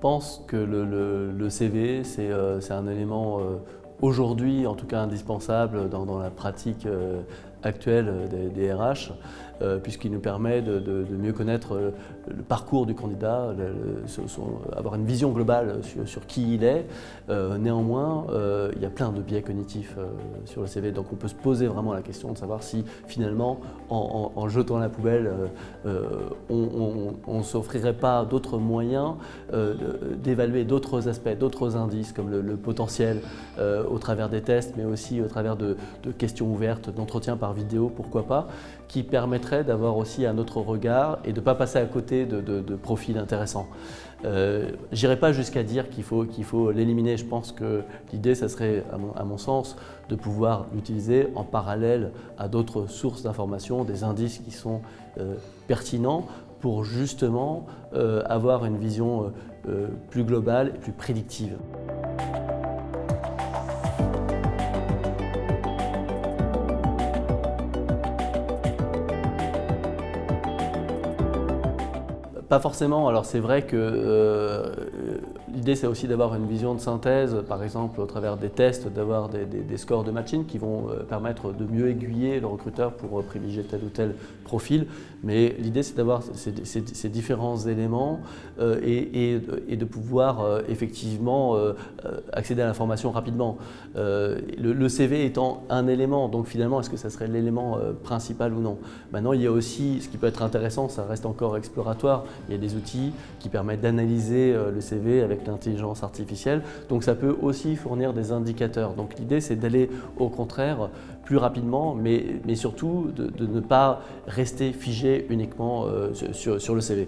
pense que le CV, c'est un élément aujourd'hui, en tout cas indispensable dans la pratique actuelle des RH, puisqu'il nous permet de mieux connaître le parcours du candidat, avoir une vision globale sur qui il est. Néanmoins, il y a plein de biais cognitifs sur le CV, donc on peut se poser vraiment la question de savoir si finalement, en jetant la poubelle, on ne s'offrirait pas d'autres moyens d'évaluer d'autres aspects, d'autres indices, comme le potentiel au travers des tests, mais aussi au travers de questions ouvertes, d'entretiens par vidéo, pourquoi pas, qui permettrait d'avoir aussi un autre regard et de ne pas passer à côté de profils intéressants. J'irai pas jusqu'à dire qu'il faut l'éliminer. Je pense que l'idée, ça serait, à mon sens, de pouvoir l'utiliser en parallèle à d'autres sources d'informations, des indices qui sont pertinents pour justement avoir une vision plus globale et plus prédictive. Pas forcément. Alors c'est vrai que l'idée c'est aussi d'avoir une vision de synthèse, par exemple au travers des tests, d'avoir des scores de matching qui vont permettre de mieux aiguiller le recruteur pour privilégier tel ou tel profil. Mais l'idée c'est d'avoir ces différents éléments et de pouvoir effectivement accéder à l'information rapidement. Le CV étant un élément, donc finalement est-ce que ça serait l'élément principal ou non? Maintenant il y a aussi, ce qui peut être intéressant, ça reste encore exploratoire, il y a des outils qui permettent d'analyser le CV avec l'intelligence artificielle, donc ça peut aussi fournir des indicateurs. Donc l'idée c'est d'aller au contraire plus rapidement, mais surtout de ne pas rester figé uniquement sur le CV.